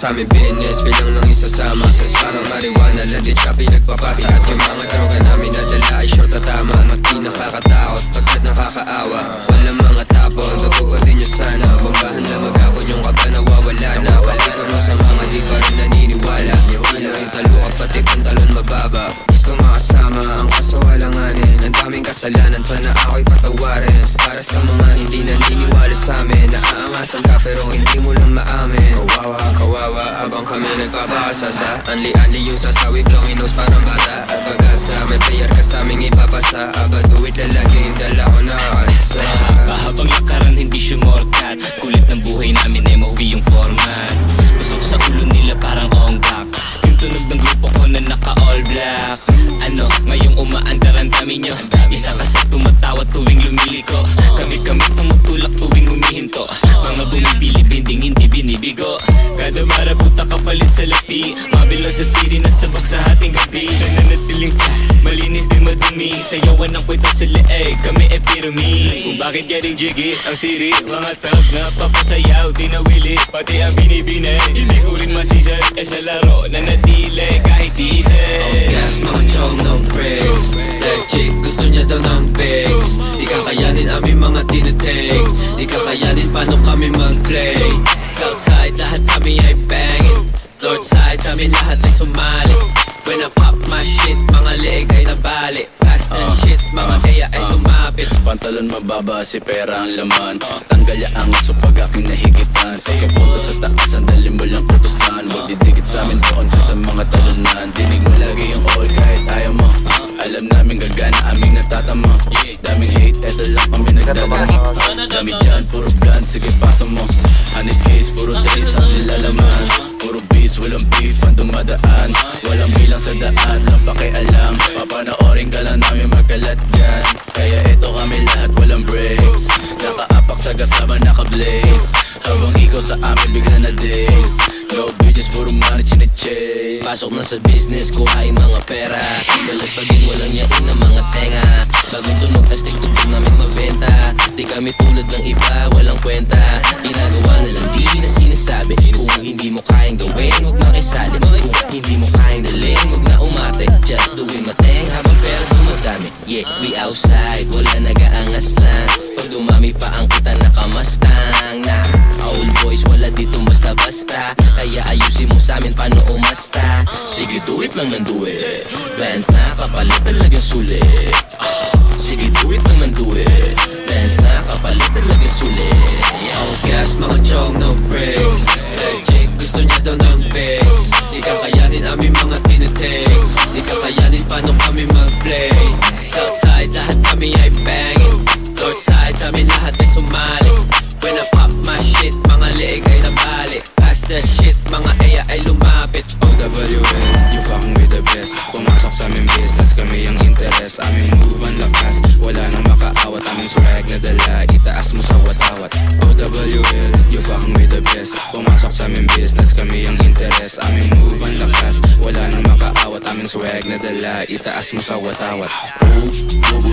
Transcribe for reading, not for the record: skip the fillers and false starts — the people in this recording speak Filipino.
sa aming business bilang ng isasama. Parang marijuana lang din siya pinagpapasa. At yung mga droga namin nadala ay sure tatama. Di nakakatakot pagkat nakakaawa. Walang mga tapon, tutupad din nyo sana. Bombahan na maghapon yung kaba nawawala na. Balikan mo sa mga di pa rin naniniwala. Di lang yung taluka pati pantalon mababa. Gusto makasama ang kaso alanganin. Ang daming kasalanan sana ako'y patawarin. Para sa mga hindi naniniwala sa amin. Naaangasan ka pero hindi mo lang maamin. Kawawa, kawawa habang kami nagpapakasasa. Anli-anli yung sasawi blowing nose parang bata. At pag-asa may player ka sa aming ipapasa. Aba do it na lagi yung dala ko nakakasa. Mahabang lakaran hindi shortcut. Kulit ng buhay namin MOV yung format. Tusok sa ulo nila parang on black. Yung tunog ng grupo ko na naka all black. Ano, ngayong umaandaran kami nyo. Isa kasi tumatawa tuwing lumiliko. Kami tumutulak tuwing humihinto. Mga bumibilib hindi binibigo. Kada marabuta kapalit sa lapi. Mabilang sa city na sabak sa ating gabi. Nananatiling flat, malinis din madumi. Sayawan ng kwenta sa leeg, kami epitome. Kung bakit getting jiggy ang siri. Mga tag na papasayaw, di nawili. Pati ang binibinay, hindi ko rin masisad. Sa laro na natili kahit isip. Gas, mga chong, no breaks. That chick, gusto niya daw ng bass. Di kakayanin aming mga tinatake. Di kakayanin paano kami mag-play. Southside, lahat kami ay bangin. Northside, sa amin lahat ay sumali. When I pop my shit, mga leeg ay nabali. Past and shit, mga kaya ay lumapit. Pantalon mababa, si pera ang laman. Tanggal ang aso pag aking nahigitan. Pagkapunta sa taas, sandali mo lang utusan. Huwag didikit sa amin doon ka sa mga talunan. Dinig mo lagi yung all kahit ayaw mo. Alam namin gagana, aming natatama. Daming hate, eto lang kami nagdadama. Dami dyan, puro blunt, sige pasa mo. 100 case, puro days ang nilalaman. Puro beats, walang beef ang dumadaan. Walang bilang sa daan, lang pakialam. Papanoorin ka lang namin magkalat dyan. Kaya eto kami lahat, walang breaks. Nakaapak sa gasama, naka-blaze. Habang ikaw sa amin, bigla na days. No bitches, puro money, chine-chase. Pasok na sa business, kuhain mga pera. Balat pa din, walang yain ng mga tenga. Bagong tunog, astig tutog namin mabenta. Di kami tulad ng iba, walang kwenta. Ginagawa na lang, di na sinasabi. Kung hindi mo kayang gawin, huwag makisali. Kung hindi mo kayang dalhin, huwag na umate. Just doing my thing, habang pera dumadami. Yeah, we outside, wala nag-aangas lang. Pag dumami pa ang kita nakamastang na old boys, wala dito basta-basta. Kaya ayusin mo sa amin paano umasta. Sige, do it lang ng do it. Bands na kapalit talagang sulit. Sige, do it lang ng do it. Bands na kapalit talagang sulit. All gas, mga chong, no breaks. That chick, gusto niya daw ng bass. Di kakayanin aming mga tinatake. Di kakayanin paano kami mag-play. Southside, lahat kami ay bangin. Northside, sa amin lahat ay sumali. When I pop my shit, mga leeg ay nabali. Past that shit, mga aya ay lumapit. OWL, you fucking with the best. Pumasok sa aming business, kami ang interes. Aming move ang lakas, wala nang makaawat. Aming swag na dala, itaas mo sa watawat. OWL, you fucking with the best. Pumasok sa aming business, kami ang interes. Aming move ang lakas, wala nang makaawat. Aming swag na dala, itaas mo sa watawat. OWL